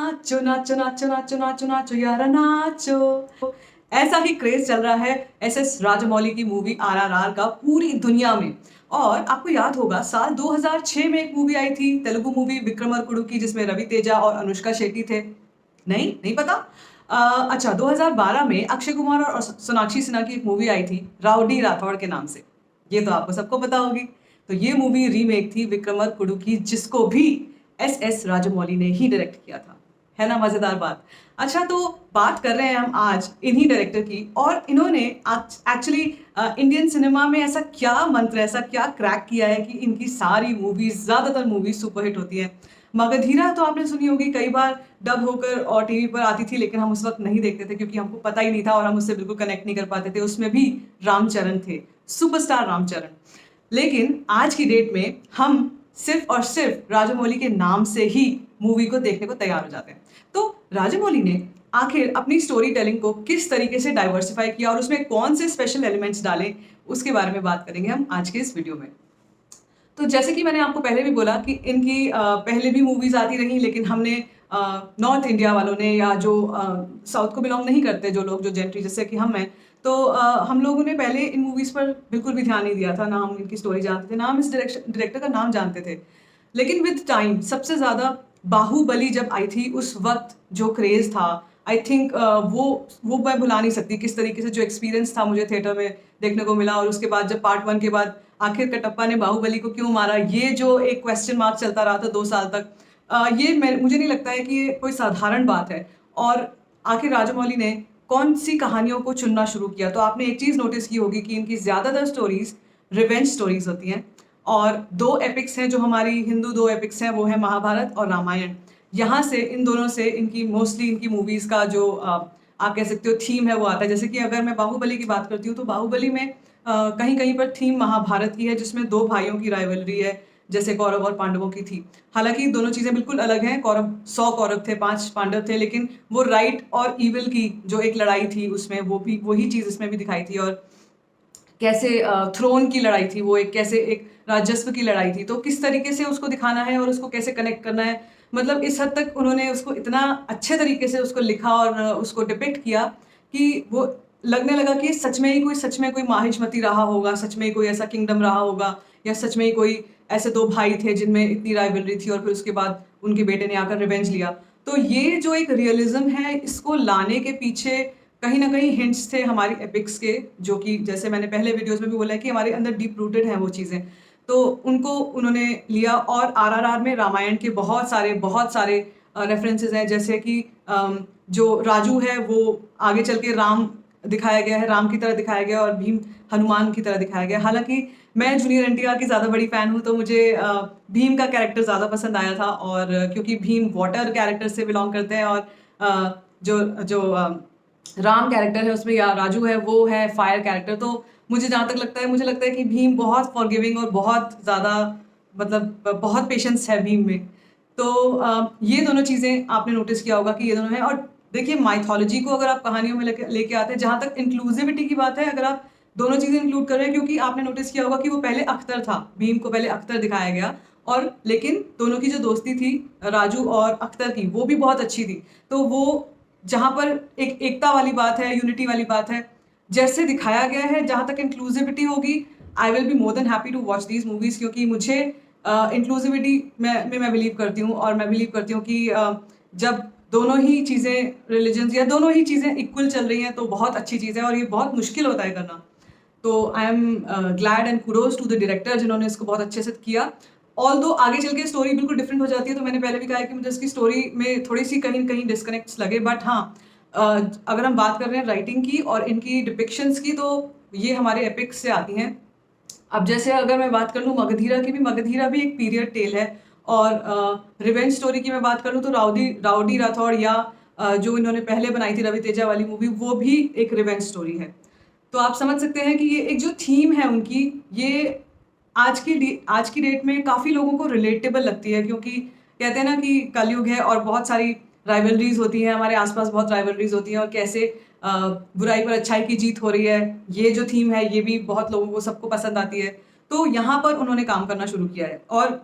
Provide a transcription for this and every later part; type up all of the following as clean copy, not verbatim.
नाचो नाचो नाचो नाचो नाचो नाचो यारा नाचो। ऐसा ही क्रेज चल रहा है एस राजमौली की मूवी आरआरआर का पूरी दुनिया में। और आपको याद होगा साल 2006 में एक मूवी आई थी, तेलुगु मूवी विक्रमर्कुडु की, जिसमें रवि तेजा और अनुष्का शेट्टी थे। नहीं नहीं पता। अच्छा, 2012 में अक्षय कुमार और सोनाक्षी सिन्हा की एक मूवी आई थी राउडी राठौड़ के नाम से। ये तो आपको सबको पता होगी। तो ये मूवी रीमेक थी विक्रमर्कुडु की, जिसको भी एस राजमौली ने ही डायरेक्ट किया था। है ना मजेदार बात। अच्छा, तो बात कर रहे हैं हम आज इन्हीं डायरेक्टर की, और इन्होंने एक्चुअली इंडियन सिनेमा में ऐसा क्या मंत्र, ऐसा क्या क्रैक किया है कि इनकी सारी मूवीज, ज्यादातर मूवीज सुपरहिट होती हैं। मगधीरा तो आपने सुनी होगी, कई बार डब होकर और टीवी पर आती थी, लेकिन हम उस वक्त नहीं देखते थे क्योंकि हमको पता ही नहीं था और हम उससे बिल्कुल कनेक्ट नहीं कर पाते थे। उसमें भी रामचरण थे, सुपरस्टार रामचरण। लेकिन आज की डेट में हम सिर्फ और सिर्फ राजमौली के नाम से ही मूवी को देखने को तैयार हो जाते हैं। तो राजमौली ने आखिर अपनी स्टोरी टेलिंग को किस तरीके से डाइवर्सिफाई किया और उसमें कौन से स्पेशल एलिमेंट्स डाले, उसके बारे में बात करेंगे हम आज के इस वीडियो में। तो जैसे कि मैंने आपको पहले भी बोला कि इनकी पहले भी मूवीज आती रही, लेकिन हमने नॉर्थ इंडिया वालों ने, या जो साउथ को बिलोंग नहीं करते जो लोग, जो जेंट्री जैसे कि हम हैं, तो हम लोगों ने पहले इन मूवीज पर बिल्कुल भी ध्यान नहीं दिया था, ना हम इनकी स्टोरी जानते थे, ना हम इस डायरेक्टर का नाम जानते थे। लेकिन विद टाइम सबसे ज्यादा बाहुबली जब आई थी, उस वक्त जो क्रेज था, आई थिंक वो मैं भुला नहीं सकती। किस तरीके से जो एक्सपीरियंस था मुझे थिएटर में देखने को मिला, और उसके बाद जब पार्ट 1 के बाद आखिर कटप्पा ने बाहुबली को क्यों मारा, ये जो एक क्वेश्चन मार्क चलता रहा था 2 साल तक, मुझे नहीं लगता है कि ये कोई साधारण बात है। और आखिर राजमौली ने कौन सी कहानियों को चुनना शुरू किया, तो आपने एक चीज नोटिस की होगी कि इनकी ज्यादातर स्टोरीज रिवेंज स्टोरीज होती हैं। और दो एपिक्स हैं जो हमारी हिंदू दो एपिक्स हैं, वो है महाभारत और रामायण। यहाँ से, इन दोनों से इनकी मोस्टली इनकी मूवीज का जो आप कह सकते हो थीम है वो आता है। जैसे कि अगर मैं बाहुबली की बात करती हूँ, तो बाहुबली में कहीं कहीं पर थीम महाभारत की है, जिसमें दो भाइयों की राइवलरी है, जैसे कौरव और पांडवों की थी। हालांकि दोनों चीजें बिल्कुल अलग हैं। 100 कौरव थे, 5 पांडव थे, लेकिन वो राइट और इविल की जो एक लड़ाई थी, उसमें वो भी वही चीज इसमें भी दिखाई थी। और कैसे थ्रोन की लड़ाई थी, वो एक कैसे एक राजस्व की लड़ाई थी, तो किस तरीके से उसको दिखाना है और उसको कैसे कनेक्ट करना है। मतलब इस हद तक उन्होंने उसको इतना अच्छे तरीके से उसको लिखा और उसको डिपिक्ट किया कि वो लगने लगा कि सच में कोई माहिष्मती रहा होगा, सच में कोई ऐसा किंगडम रहा होगा, या सच में ही कोई ऐसे दो भाई थे जिनमें इतनी राइवलरी थी, और फिर उसके बाद उनके बेटे ने आकर रिवेंज लिया। तो ये जो एक रियलिज्म है, इसको लाने के पीछे कहीं ना कहीं हिंट्स थे हमारी एपिक्स के, जो कि जैसे मैंने पहले वीडियोस में भी बोला है कि हमारे अंदर डीप रूटेड हैं वो चीज़ें। तो उनको उन्होंने लिया, और आरआरआर में रामायण के बहुत सारे रेफरेंसेस हैं। जैसे कि जो राजू है वो आगे चल के राम दिखाया गया है, राम की तरह दिखाया गया, और भीम हनुमान की तरह दिखाया गया। हालांकि मैं जूनियर एनटीआर की ज़्यादा बड़ी फ़ैन हूँ, तो मुझे भीम का कैरेक्टर ज़्यादा पसंद आया था। और क्योंकि भीम वाटर कैरेक्टर से बिलोंग करते हैं, और जो जो राम कैरेक्टर है उसमें, या राजू है, वो है फायर कैरेक्टर। तो मुझे जहाँ तक लगता है, मुझे लगता है कि भीम बहुत फॉरगिविंग और बहुत ज़्यादा, मतलब बहुत पेशेंस है भीम में। तो ये दोनों चीज़ें आपने नोटिस किया होगा कि ये दोनों हैं। और देखिए, माइथोलॉजी को अगर आप कहानियों में लेके आते हैं, जहाँ तक इंक्लूसिविटी की बात है, अगर आप दोनों चीज़ें इंक्लूड कर रहे हैं, क्योंकि आपने नोटिस किया होगा कि वो पहले अख्तर था, भीम को पहले अख्तर दिखाया गया, और लेकिन दोनों की जो दोस्ती थी राजू और अख्तर की, वो भी बहुत अच्छी थी। तो वो जहाँ पर एक एकता वाली बात है, यूनिटी वाली बात है, जैसे दिखाया गया है, जहाँ तक इंक्लूसिविटी होगी, I will be more than happy to watch these movies. क्योंकि मुझे इंक्लूसिविटी में मैं बिलीव करती हूँ, और मैं बिलीव करती हूँ कि जब दोनों ही चीज़ें, रिलीजन्स या दोनों ही चीज़ें इक्वल चल रही हैं, तो बहुत अच्छी चीज़ है, और ये बहुत मुश्किल होता है करना। तो I am glad and kudos to the director, जिन्होंने इसको बहुत अच्छे से किया। ऑल दो आगे चल के स्टोरी बिल्कुल डिफरेंट हो जाती है, तो मैंने पहले भी कहा है कि मुझे इसकी स्टोरी में थोड़ी सी कहीं कहीं डिस्कनेक्ट्स लगे, बट हाँ, अगर हम बात कर रहे हैं राइटिंग की और इनकी डिपिक्शंस की, तो ये हमारे एपिक्स से आती हैं। अब जैसे अगर मैं बात कर लूँ मगधीरा की भी, मगधीरा भी एक पीरियड टेल है। और रिवेंज स्टोरी की मैं बात करूँ तो राउडी राउडी राठौड़, या जो इन्होंने पहले बनाई थी रवि तेजा वाली मूवी, वो भी एक रिवेंज स्टोरी है। तो आप समझ सकते हैं कि ये एक जो थीम है उनकी, ये आज की डेट में काफ़ी लोगों को रिलेटेबल लगती है। क्योंकि कहते हैं ना कि कलयुग है और बहुत सारी राइवलरीज होती हैं, हमारे आसपास बहुत राइवलरीज होती हैं, और कैसे बुराई पर अच्छाई की जीत हो रही है, ये जो थीम है ये भी बहुत लोगों को, सबको पसंद आती है। तो यहाँ पर उन्होंने काम करना शुरू किया है, और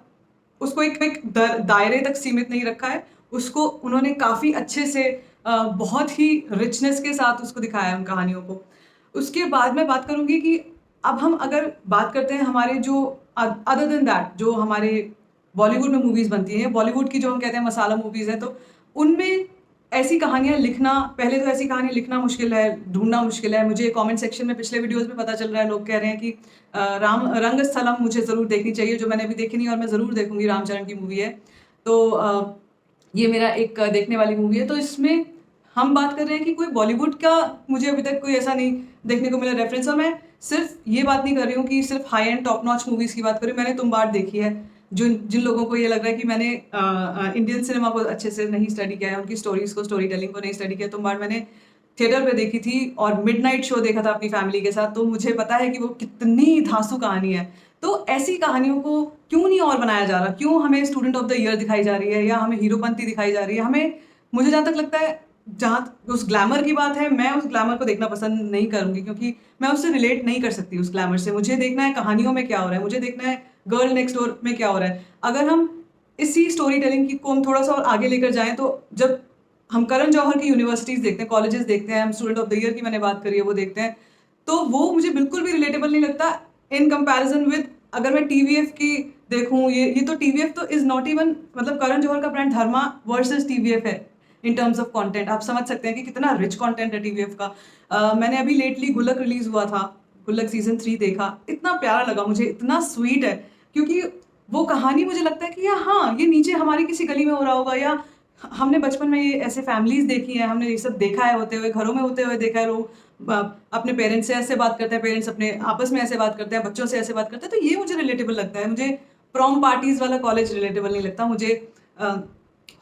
उसको एक दायरे तक सीमित नहीं रखा है, उसको उन्होंने काफ़ी अच्छे से बहुत ही रिचनेस के साथ उसको दिखाया है उन कहानियों को। उसके बाद मैं बात करूँगी कि अब हम अगर बात करते हैं हमारे जो अदर देन दैट जो हमारे बॉलीवुड में मूवीज़ बनती हैं, बॉलीवुड की जो हम कहते हैं मसाला मूवीज़ हैं, तो उनमें ऐसी कहानियाँ लिखना पहले तो ऐसी कहानियाँ लिखना मुश्किल है, ढूँढना मुश्किल है। मुझे कमेंट सेक्शन में पिछले वीडियोज़ में पता चल रहा है, लोग कह रहे हैं कि राम रंगस्थलम मुझे ज़रूर देखनी चाहिए, जो मैंने अभी देखी नहीं और मैं ज़रूर देखूँगी, रामचरण की मूवी है। तो ये मेरा एक देखने वाली मूवी है। तो इसमें हम बात कर रहे हैं कि कोई बॉलीवुड का मुझे अभी तक कोई ऐसा नहीं देखने को मिला रेफ़रेंस, और मैं सिर्फ़ ये बात नहीं कर रही हूँ कि सिर्फ़ high and top notch movies की बात कर रही हूँ। मैंने तुम्बाड़ देखी है। जिन जिन लोगों को ये लग रहा है कि मैंने इंडियन सिनेमा को अच्छे से नहीं स्टडी किया है, उनकी स्टोरीज़ को, स्टोरी टेलिंग को नहीं स्टडी किया, तुम्बाड़ मैंने थिएटर पे देखी थी और मिडनाइट शो देखा था अपनी फैमिली के साथ, तो मुझे पता है कि वो कितनी धांसू कहानी है। तो ऐसी कहानियों को क्यों नहीं और बनाया जा रहा? क्यों हमें स्टूडेंट ऑफ द ईयर दिखाई जा रही है या हमें हीरोपंती दिखाई जा रही है? हमें मुझे जहाँ तक लगता है, जहाँ उस ग्लैमर की बात है, मैं उस ग्लैमर को देखना पसंद नहीं करूँगी, क्योंकि मैं उससे रिलेट नहीं कर सकती उस ग्लैमर से। मुझे देखना है कहानियों में क्या हो रहा है, मुझे देखना है गर्ल नेक्स्ट डोर में क्या हो रहा है। अगर हम इसी स्टोरी टेलिंग की को हम थोड़ा-सा और आगे लेकर जाएँ, तो जब हम करण जौहर की यूनिवर्सिटीज़ देखते हैं, कॉलेजेस देखते हैं, हम स्टूडेंट ऑफ द ईयर की मैंने बात करी है, वो देखते हैं, तो वो मुझे बिल्कुल भी रिलेटेबल नहीं लगता इन कंपैरिज़न विद अगर मैं टीवीएफ की देखूँ, ये तो टीवीएफ तो इज़ नॉट इवन, मतलब करण जौहर का ब्रांड धर्मा वर्सेस टीवीएफ है इन टर्म्स ऑफ कंटेंट। आप समझ सकते हैं कि कितना रिच कंटेंट है टीवीएफ का। मैंने अभी लेटली गुल्लक रिलीज़ हुआ था, गुल्लक सीज़न 3 देखा, इतना प्यारा लगा मुझे, इतना स्वीट है, क्योंकि वो कहानी मुझे लगता है कि हाँ, ये नीचे हमारी किसी गली में हो रहा होगा, या हमने बचपन में ये ऐसे फैमिलीज़ देखी हैं, हमने ये सब देखा है होते हुए, घरों में होते हुए देखा है, लोग अपने पेरेंट्स से ऐसे बात करते हैं, पेरेंट्स अपने आपस में ऐसे बात करते हैं, बच्चों से ऐसे बात करते हैं, तो ये मुझे रिलेटेबल लगता है। मुझे प्रॉम पार्टीज़ वाला कॉलेज रिलेटेबल नहीं लगता। मुझे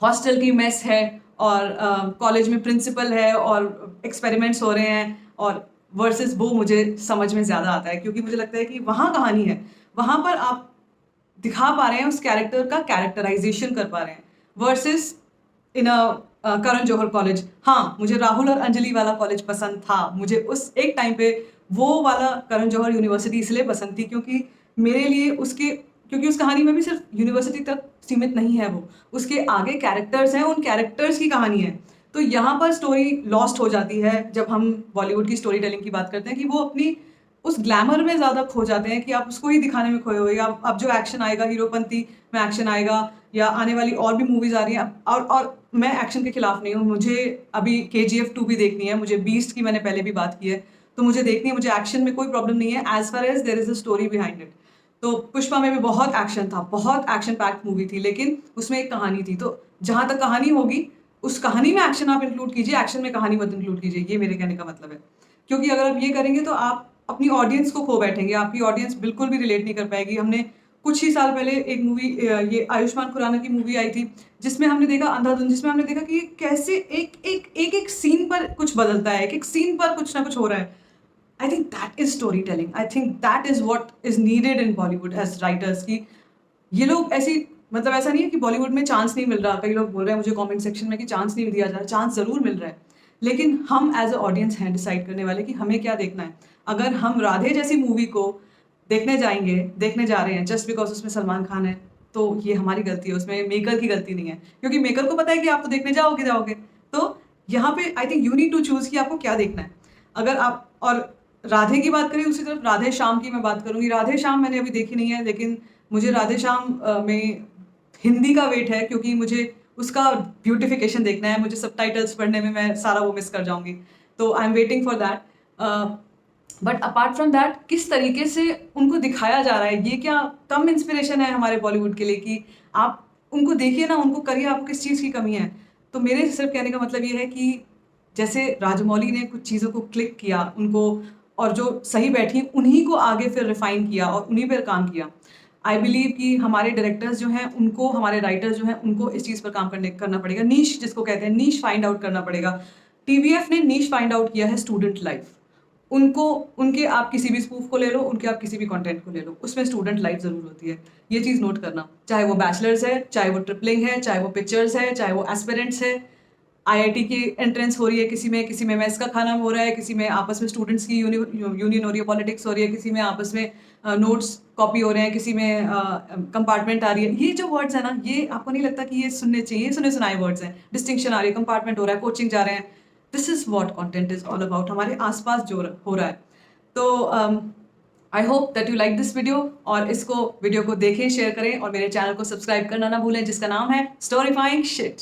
हॉस्टल की मेस है और कॉलेज में प्रिंसिपल है और एक्सपेरिमेंट्स हो रहे हैं, और वर्सेस वो मुझे समझ में ज़्यादा आता है, क्योंकि मुझे लगता है कि वहाँ कहानी है, वहाँ पर आप दिखा पा रहे हैं, उस कैरेक्टर का कैरेक्टराइजेशन कर पा रहे हैं, वर्सेस इन करण जौहर कॉलेज। हाँ, मुझे राहुल और अंजलि वाला कॉलेज पसंद था। मुझे उस एक टाइम पे वो वाला करण जौहर यूनिवर्सिटी इसलिए पसंद थी, क्योंकि मेरे लिए उसके क्योंकि उस कहानी में भी सिर्फ यूनिवर्सिटी तक सीमित नहीं है वो। उसके आगे कैरेक्टर्स हैं, उन कैरेक्टर्स की कहानी है। तो यहाँ पर स्टोरी लॉस्ट हो जाती है जब हम बॉलीवुड की स्टोरी टेलिंग की बात करते हैं, कि वो अपनी उस ग्लैमर में ज़्यादा खो जाते हैं कि आप उसको ही दिखाने में खोए हुए, या अब जो एक्शन आएगा, हीरोपंती में एक्शन आएगा, या आने वाली और भी मूवीज़ आ रही हैं, और मैं एक्शन के खिलाफ नहीं हूँ। मुझे अभी केजीएफ 2 भी देखनी है, मुझे बीस्ट की मैंने पहले भी बात की है, तो मुझे देखनी है, मुझे एक्शन में कोई प्रॉब्लम नहीं है as far as there is a story behind it. तो पुष्पा में भी बहुत एक्शन था, बहुत एक्शन पैक्ड मूवी थी, लेकिन उसमें एक कहानी थी। तो जहाँ तक कहानी होगी, उस कहानी में एक्शन आप इंक्लूड कीजिए, एक्शन में कहानी मत इंक्लूड कीजिए, ये मेरे कहने का मतलब है। क्योंकि अगर आप ये करेंगे तो आप अपनी ऑडियंस को खो बैठेंगे, आपकी ऑडियंस बिल्कुल भी रिलेट नहीं कर पाएगी। हमने कुछ ही साल पहले एक मूवी, ये आयुष्मान खुराना की मूवी आई थी, जिसमें हमने देखा अंधाधुन, जिसमें हमने देखा कि ये कैसे एक सीन पर कुछ बदलता है, एक सीन पर कुछ ना कुछ हो रहा है। I think that is story telling, I think that is what is needed in Bollywood as writers की। ये लोग ऐसी, मतलब ऐसा नहीं है कि बॉलीवुड में चांस नहीं मिल रहा। कई लोग बोल रहे हैं मुझे कमेंट सेक्शन में कि चांस नहीं दिया जा रहा, चांस ज़रूर मिल रहा है, लेकिन हम एज अ ऑडियंस हैं डिसाइड करने वाले कि हमें क्या देखना है। अगर हम राधे जैसी मूवी को देखने जा रहे हैं जस्ट बिकॉज उसमें सलमान खान है, तो ये हमारी गलती है, उसमें मेकर की गलती नहीं है, क्योंकि मेकर को पता है कि आप तो देखने जाओगे। तो यहाँ पे I think you need to choose कि आपको क्या देखना है। अगर आप, और राधे की बात करें, उसी तरफ राधे श्याम की मैं बात करूँगी। राधे श्याम मैंने अभी देखी नहीं है, लेकिन मुझे राधे श्याम में हिंदी का वेट है, क्योंकि मुझे उसका ब्यूटिफिकेशन देखना है। मुझे सबटाइटल्स पढ़ने में मैं सारा वो मिस कर जाऊँगी, तो I am waiting for that. But apart from that, किस तरीके से उनको दिखाया जा रहा है, ये क्या कम इंस्पिरेशन है हमारे बॉलीवुड के लिए कि आप उनको देखिए ना, उनको करिए, आपको किस चीज़ की कमी है। तो मेरे सिर्फ कहने का मतलब ये है कि जैसे राजमौली ने कुछ चीज़ों को क्लिक किया, उनको, और जो सही बैठी उन्हीं को आगे फिर रिफाइन किया और उन्हीं पर काम किया। आई बिलीव कि हमारे डायरेक्टर्स जो हैं उनको, हमारे राइटर्स जो हैं उनको इस चीज़ पर काम करना पड़ेगा। नीश जिसको कहते हैं, नीश फाइंड आउट करना पड़ेगा। टीवीएफ ने नीश फाइंड आउट किया है स्टूडेंट लाइफ। उनको, उनके आप किसी भी स्पूफ को ले लो, उनके आप किसी भी कंटेंट को ले लो, उसमें स्टूडेंट लाइफ ज़रूर होती है। ये चीज़ नोट करना, चाहे वो बैचलर्स है, चाहे वो ट्रिपलिंग है, चाहे वो पिक्चर्स है, चाहे वो एस्पिरेंट्स है, आईआईटी की एंट्रेंस हो रही है, किसी में मेस का खाना हो रहा है, किसी में आपस में स्टूडेंट्स की यूनियन हो रही है, पॉलिटिक्स हो रही है, किसी में आपस में नोट्स कॉपी हो रहे हैं, किसी में कंपार्टमेंट आ रही है। ये जो वर्ड्स है ना, ये आपको नहीं लगता कि ये सुनने चाहिए? ये सुने सुनाए वर्ड्स हैं। डिस्टिंक्शन आ रही है, कंपार्टमेंट हो रहा है, कोचिंग जा रहे हैं। This is what content is all about. हमारे आसपास जो हो रहा है। तो I hope that you like this video, और इसको वीडियो को देखें, शेयर करें, और मेरे चैनल को सब्सक्राइब करना ना भूलें, जिसका नाम है स्टोरीफाइंग शिट।